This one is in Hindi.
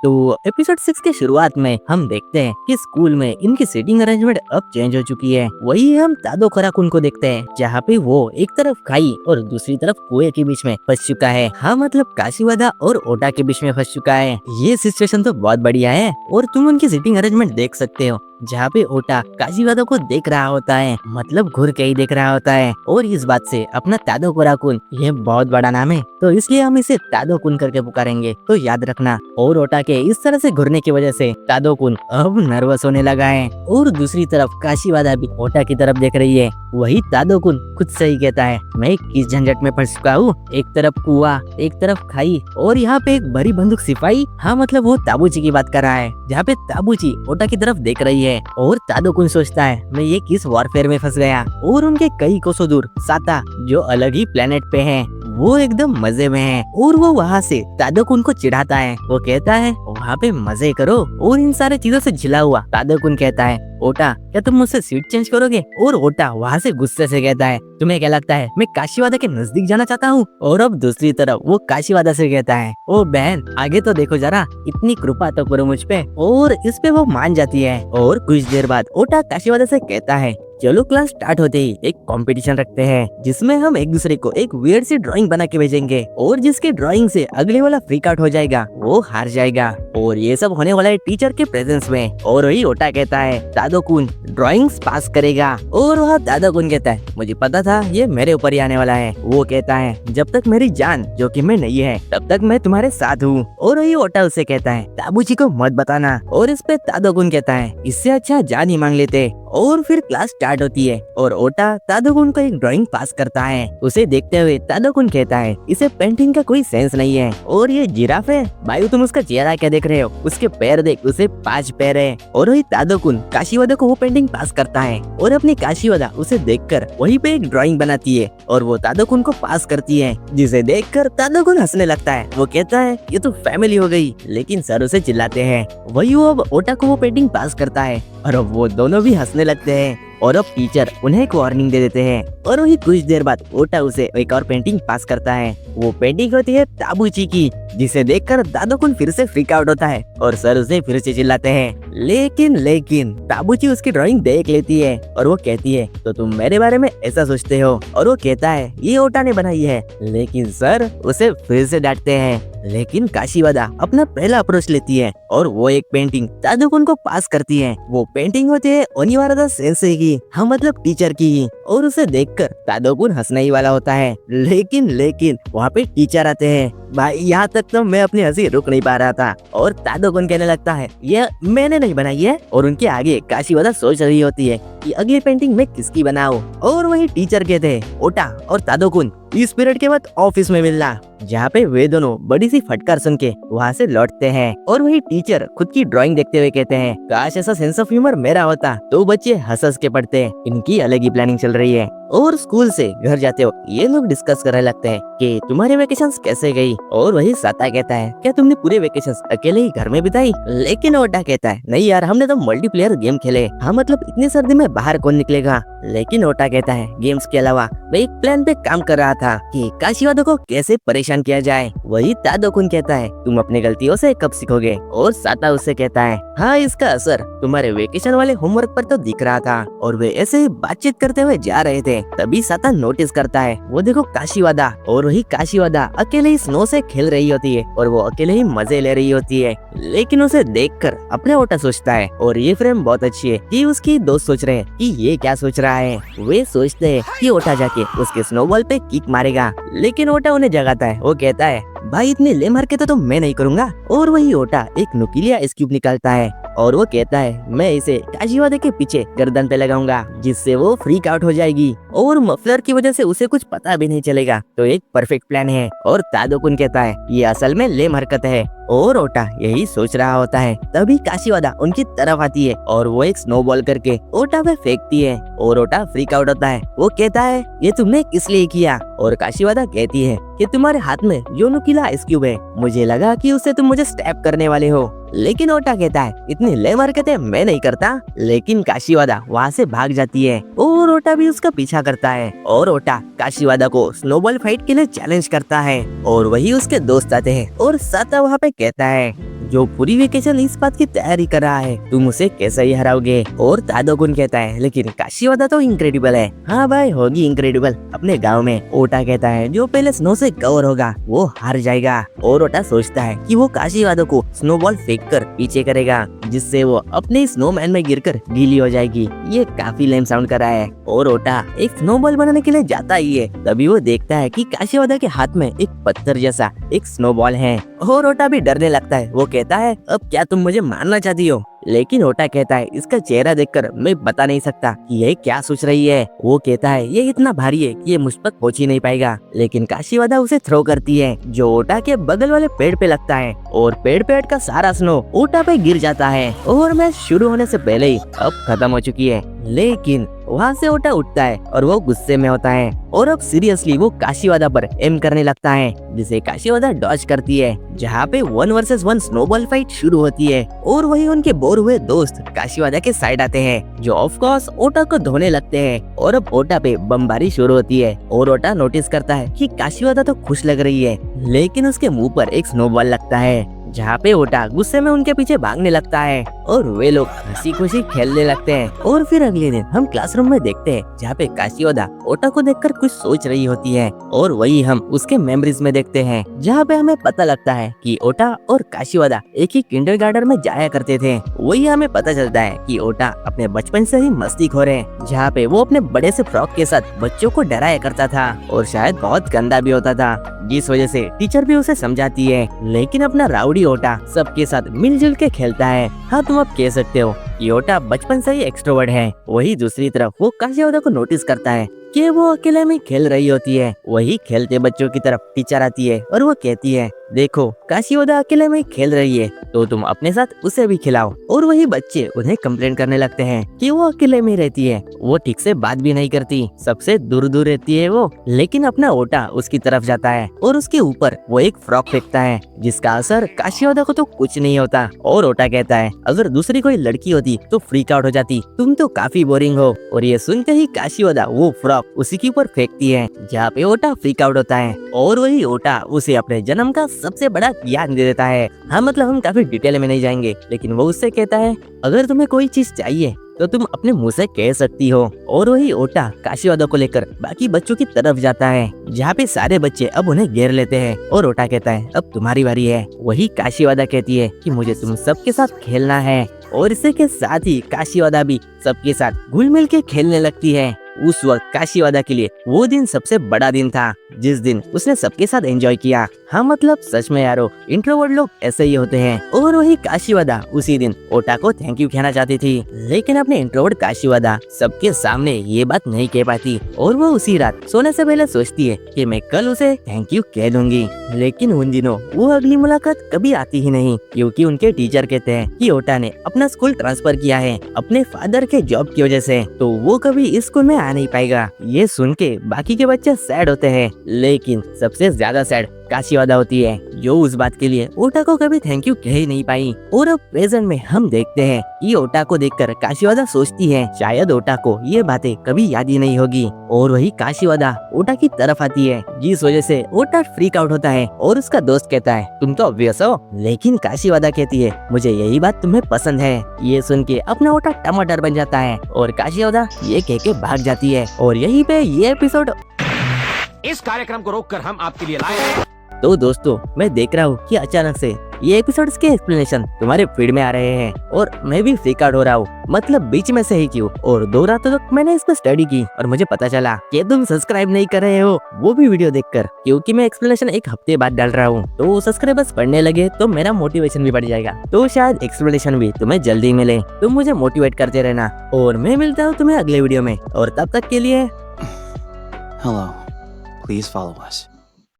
तो एपिसोड 6 के शुरुआत में हम देखते हैं कि स्कूल में इनकी सीटिंग अरेंजमेंट अब चेंज हो चुकी है। वही हम तादो खराकुन को देखते हैं, जहाँ पे वो एक तरफ खाई और दूसरी तरफ कुएं के बीच में फंस चुका है। हाँ, मतलब काशीवादा और ओटा के बीच में फंस चुका है। ये सिचुएशन तो बहुत बढ़िया है और तुम उनकी सीटिंग अरेंजमेंट देख सकते हो, जहाँ पे ओटा काशीवादा को देख रहा होता है, मतलब घूर के ही देख रहा होता है। और इस बात से अपना तादो कोराकुन ये बहुत बड़ा नाम है, तो इसलिए हम इसे तादो कुन करके पुकारेंगे, तो याद रखना। और ओटा के इस तरह से घूरने की वजह से तादो कुन अब नर्वस होने लगा है। और दूसरी तरफ काशीवादा भी ओटा की तरफ देख रही है। वही तादो कुन खुद से ही कहता है, मैं किस झंझट में फंस चुका हूँ। एक तरफ कुआं, एक तरफ खाई और यहाँ पे एक बड़ी बंदूक सिपाही। हाँ, मतलब वो ताबूची की बात कर रहा है, जहाँ पे ताबूची ओटा की तरफ देख रही है। और तादो कुन सोचता है, मैं ये किस वॉरफेयर में फंस गया। और उनके कई कोसों दूर साता, जो अलग ही प्लेनेट पे है, वो एकदम मजे में है। और वो वहाँ से तादो कुन को चिढ़ाता है। वो कहता है, वहाँ पे मजे करो और इन सारे चीजों से झिला हुआ तादो कुन कहता है, ओटा क्या तुम मुझसे सीट चेंज करोगे। और ओटा वहाँ से गुस्से से कहता है, तुम्हें क्या लगता है मैं काशीवादा के नजदीक जाना चाहता हूँ। और अब दूसरी तरफ वो काशीवादा से कहता है, ओ बहन आगे तो देखो जरा, इतनी कृपा तो करो मुझ पे। और इस पे वो मान जाती है। और कुछ देर बाद ओटा काशीवादा से कहता है, चलो क्लास स्टार्ट होते ही एक कंपटीशन रखते हैं, जिसमें हम एक दूसरे को एक वियर्ड सी ड्राइंग बना के भेजेंगे और जिसके ड्राइंग से अगले वाला फ्रीक आउट हो जाएगा वो हार जाएगा। और ये सब होने वाला है टीचर के प्रेजेंस में। और वही ओटा कहता है, तादो कुन ड्राइंग्स पास करेगा। और वह तादो कुन कहता है, मुझे पता था ये मेरे ऊपर ही आने वाला है। वो कहता है, जब तक मेरी जान जो कि मैं नहीं है तब तक मैं तुम्हारे साथ हूँ। और वही ओटा उससे कहता है, ताबूची को मत बताना। और इस पे तादो कुन कहता है, इससे अच्छा जान ही मांग लेते। और फिर क्लास स्टार्ट होती है और ओटा तादो कुन को एक ड्राइंग पास करता है। उसे देखते हुए तादो कुन कहता है, इसे पेंटिंग का कोई सेंस नहीं है। और ये जिराफ है भाई, तुम उसका चेहरा क्या देख रहे हो, उसके पैर देख, उसे 5 पैर है। और वही तादो कुन काशीवादा को वो पेंटिंग पास करता है और अपनी काशीवादा उसे देखकर वहीं पे एक ड्राइंग बनाती है और वो तादो कुन को पास करती है, जिसे देखकर तादो कुन हंसने लगता है। वो कहता है, ये तो फैमिली हो गई। लेकिन सर उसे चिल्लाते हैं। वही वो अब ओटा को वो पेंटिंग पास करता है और अब वो दोनों भी हंसने लगते हैं। और अब टीचर उन्हें एक वार्निंग दे देते हैं। और वही कुछ देर बाद ओटा उसे एक और पेंटिंग पास करता है। वो पेंटिंग होती है ताबूची की, जिसे देखकर तादो कुन फिर से फ्रीक आउट होता है और सर उसे फिर से चिल्लाते हैं। लेकिन ताबूची उसकी ड्राइंग देख लेती है और वो कहती है, तो तुम मेरे बारे में ऐसा सोचते हो। और वो कहता है, ये ओटा ने बनाई है। लेकिन सर उसे फिर से डांटते हैं। लेकिन काशीवादा अपना पहला अप्रोच लेती है और वो एक पेंटिंग तादो कुन को पास करती है। वो पेंटिंग होती है ओनिवारा सेंसेई की, हाँ मतलब टीचर की। और उसे देखकर तादो कुन हंसने ही वाला होता है। लेकिन वहाँ पे टीचर आते हैं। भाई यहाँ तक तो मैं अपनी हंसी रुक नहीं पा रहा था। और तादो कुन कहने लगता है, ये मैंने नहीं बनाई है। और उनके आगे काशीवादा सोच रही होती है कि अगली पेंटिंग मैं किसकी बनाऊं। और वही टीचर कहते हैं, ओटा और तादो कुन इस पीरियड के बाद ऑफिस में मिलना, जहाँ पे वे दोनों बड़ी सी फटकार सुन के वहाँ से लौटते हैं। और वही टीचर खुद की ड्राइंग देखते हुए कहते हैं, काश ऐसा सेंस ऑफ ह्यूमर मेरा होता तो बच्चे हंस के पढ़ते। इनकी अलग ही प्लानिंग चल रही है। और स्कूल से घर जाते हो ये लोग डिस्कस करने लगते हैं कि तुम्हारे वेकेशंस कैसे गई। और वही साता कहता है, क्या तुमने पूरे वेकेशंस अकेले ही घर में बिताई। लेकिन ओटा कहता है, नहीं यार हमने तो मल्टीप्लेयर गेम खेले। हाँ मतलब इतनी सर्दी में बाहर कौन निकलेगा। लेकिन ओटा कहता है, गेम्स के अलावा मैं एक प्लान पे काम कर रहा था कि काशीवादा को कैसे परेशान किया जाए। वही तादो कुन कहता है, तुम अपनी गलतियों से कब सीखोगे। और साता उससे कहता है, हाँ इसका असर तुम्हारे वेकेशन वाले होमवर्क पर तो दिख रहा था। और वे ऐसे ही बातचीत करते हुए जा रहे थे, तभी साता नोटिस करता है, वो देखो काशीवादा। और वही काशीवादा अकेले ही स्नो से खेल रही होती है और वो अकेले ही मजे ले रही होती है। लेकिन उसे देखकर अपने ओटा सोचता है। और ये फ्रेम बहुत अच्छी है कि उसकी दोस्त सोच रहे हैं कि ये क्या सोच रहा है। वे सोचते हैं कि ओटा जाके उसके स्नोबॉल पे किक मारेगा। लेकिन ओटा उन्हें जगाता है। वो कहता है, भाई इतनी लेम हरकतें तो मैं नहीं करूंगा। और वही ओटा एक नुकीला आइस क्यूब निकालता है और वो कहता है, मैं इसे काशीवादा के पीछे गर्दन पे लगाऊंगा, जिससे वो फ्रीक आउट हो जाएगी और मफलर की वजह से उसे कुछ पता भी नहीं चलेगा। तो एक परफेक्ट प्लान है। और तादो कुन कहता है, ये असल में लेम हरकत है। और ओटा यही सोच रहा होता है, तभी काशीवादा उनकी तरफ आती है और वो एक स्नोबॉल करके ओटा पे फेंकती है और ओटा फ्रीक आउट होता है। वो कहता है, ये तुमने किस लिए किया। और काशीवादा कहती है कि तुम्हारे हाथ में जो नुकीला आइस क्यूब है, मुझे लगा कि उससे तुम मुझे स्टैप करने वाले हो। लेकिन ओटा कहता है इतनी लेम हरकतें मैं नहीं करता। लेकिन काशीवादा वहाँ से भाग जाती है और ओटा भी उसका पीछा करता है और ओटा काशीवादा को स्नोबॉल फाइट के लिए चैलेंज करता है और वही उसके दोस्त आते हैं और साता वहाँ पे कहता है जो पूरी वेकेशन इस बात की तैयारी कर रहा है तुम उसे कैसे ही हराओगे। और तादोकुन कहता है लेकिन काशीवादा तो इनक्रेडिबल है। हाँ भाई होगी इनक्रेडिबल अपने गांव में। ओटा कहता है जो पहले स्नो से कवर होगा वो हार जाएगा। और ओटा सोचता है कि वो काशीवादा को स्नोबॉल फेंक कर पीछे करेगा जिससे वो अपने स्नोमैन में गिरकर गीली हो जाएगी। ये काफी लेम साउंड कर रहा है। और ओटा एक स्नोबॉल बनाने के लिए जाता ही है तभी वो देखता है कि काशीवादा के हाथ में एक पत्थर जैसा एक स्नोबॉल है और ओटा भी डरने लगता है। वो कहता है अब क्या तुम मुझे मारना चाहती हो। लेकिन ओटा कहता है इसका चेहरा देखकर मैं बता नहीं सकता कि ये क्या सोच रही है। वो कहता है ये इतना भारी है कि ये मुझ पर पहुंच ही नहीं पाएगा। लेकिन काशीवादा उसे थ्रो करती है जो ओटा के बगल वाले पेड़ पे लगता है और पेड़ का सारा स्नो ओटा पे गिर जाता है और मैच शुरू होने से पहले ही अब खत्म हो चुकी है। लेकिन वहाँ से ओटा उठता है और वो गुस्से में होता है और अब सीरियसली वो काशीवादा पर एम करने लगता है जिसे काशीवादा डॉज करती है। जहाँ पे 1 वर्सेस 1 स्नोबॉल फाइट शुरू होती है और वही उनके बोर हुए दोस्त काशीवादा के साइड आते हैं जो ऑफ कोर्स ओटा को धोने लगते हैं। और अब ओटा पे बमबारी शुरू होती है और ओटा नोटिस करता है कि काशीवादा तो खुश लग रही है लेकिन उसके मुंह पर एक स्नोबॉल लगता है। जहाँ पे ओटा गुस्से में उनके पीछे भागने लगता है और वे लोग हंसी खुशी खेलने लगते हैं। और फिर अगले दिन हम क्लासरूम में देखते हैं जहाँ पे काशीवादा ओटा को देखकर कुछ सोच रही होती है और वही हम उसके मेमोरीज में देखते हैं जहाँ पे हमें पता लगता है कि ओटा और काशीवादा एक ही किंडरगार्टन में जाया करते थे। वही हमें पता चलता है कि ओटा अपने बचपन से ही मस्तीखोर है जहाँ पे वो अपने बड़े से फ्रॉक के साथ बच्चों को डराया करता था और शायद बहुत गंदा भी होता था जिस वजह से टीचर भी उसे समझाती है। लेकिन अपना राउडी ओटा सबके साथ मिलजुल के खेलता है। हाँ तुम अब कह सकते हो कि ओटा बचपन से ही एक्सट्रोवर्ट है। वही दूसरी तरफ वो काशीवादा को नोटिस करता है कि वो अकेले में खेल रही होती है। वही खेलते बच्चों की तरफ टीचर आती है और वो कहती है देखो काशीवादा अकेले में खेल रही है तो तुम अपने साथ उसे भी खिलाओ। और वही बच्चे उन्हें कंप्लेंट करने लगते हैं कि वो अकेले में रहती है, वो ठीक से बात भी नहीं करती, सबसे दूर दूर रहती है वो। लेकिन अपना ओटा उसकी तरफ जाता है और उसके ऊपर वो एक फ्रॉक फेंकता है जिसका असर काशीवादा को तो कुछ नहीं होता। और ओटा कहता है अगर दूसरी कोई लड़की होती तो फ्रीक आउट हो जाती, तुम तो काफी बोरिंग हो। और ये सुनते ही काशीवादा वो फ्रॉक उसी के ऊपर फेंकती है जहाँ पे ओटा फ्रीक आउट होता है और वही ओटा उसे अपने जन्म का सबसे बड़ा ज्ञान दे देता है। हाँ मतलब हम काफी डिटेल में नहीं जाएंगे लेकिन वो उससे कहता है अगर तुम्हें कोई चीज चाहिए तो तुम अपने मुंह से कह सकती हो। और वही ओटा काशीवादा को लेकर बाकी बच्चों की तरफ जाता है जहाँ पे सारे बच्चे अब उन्हें घेर लेते हैं और ओटा कहता है अब तुम्हारी बारी है। वही काशीवादा कहती है कि मुझे तुम सबके साथ खेलना है और इसी के साथ ही काशीवादा भी सबके साथ घुल मिल के खेलने लगती है। उस वक्त काशीवादा के लिए वो दिन सबसे बड़ा दिन था जिस दिन उसने सबके साथ एंजॉय किया। हाँ मतलब सच में यारो इंट्रोवर्ट लोग ऐसे ही होते हैं। और वही काशीवादा उसी दिन ओटा को थैंक यू कहना चाहती थी लेकिन अपने इंट्रोवर्ट काशीवादा सबके सामने ये बात नहीं कह पाती और वो उसी रात सोने से पहले सोचती है कि मैं कल उसे थैंक यू कह दूंगी। लेकिन उन दिनों वो अगली मुलाकात कभी आती ही नहीं क्योंकि उनके टीचर कहते हैं कि ओटा ने अपना स्कूल ट्रांसफर किया है अपने फादर के जॉब की वजह से, तो वो कभी इस स्कूल में आ नहीं पाएगा। ये सुन के बाकी के बच्चे सैड होते हैं लेकिन सबसे ज्यादा सैड काशीवादा होती है जो उस बात के लिए ओटा को कभी थैंक यू कह ही नहीं पाई। और अब प्रेजेंट में हम देखते हैं कि ओटा को देखकर काशीवादा सोचती है शायद ओटा को ये बातें कभी याद ही नहीं होगी। और वही काशीवादा ओटा की तरफ आती है जिस वजह से ओटा फ्रीक आउट होता है और उसका दोस्त कहता है तुम तो ऑब्वियस हो। लेकिन काशीवादा कहती है मुझे यही बात तुम्हें पसंद है। ये सुन के अपना ओटा टमाटर बन जाता है और काशीवादा ये कह के भाग जाती है। और यही पे ये एपिसोड इस कार्यक्रम को रोककर हम आपके लिए लाए हैं। तो दोस्तों मैं देख रहा हूँ कि अचानक से ये एपिसोड्स के एक्सप्लेनेशन तुम्हारे फीड में आ रहे हैं और मैं भी फ्रीक आउट हो रहा हूँ, मतलब बीच में से ही क्यों। और 2 रातों तक मैंने इस पर स्टडी की और मुझे पता चला कि तुम सब्सक्राइब नहीं कर रहे हो वो भी वीडियो देखकर, क्योंकि मैं एक्सप्लेनेशन 1 हफ्ते बाद डाल रहा हूँ। तो सब्सक्राइबर्स बढ़ने लगे तो मेरा मोटिवेशन भी बढ़ जाएगा, तो शायद एक्सप्लेनेशन भी तुम्हें जल्दी मिले। तुम मुझे मोटिवेट करते रहना और मैं मिलता हूँ तुम्हें अगले वीडियो में। और तब तक के लिए Hello. Please follow us.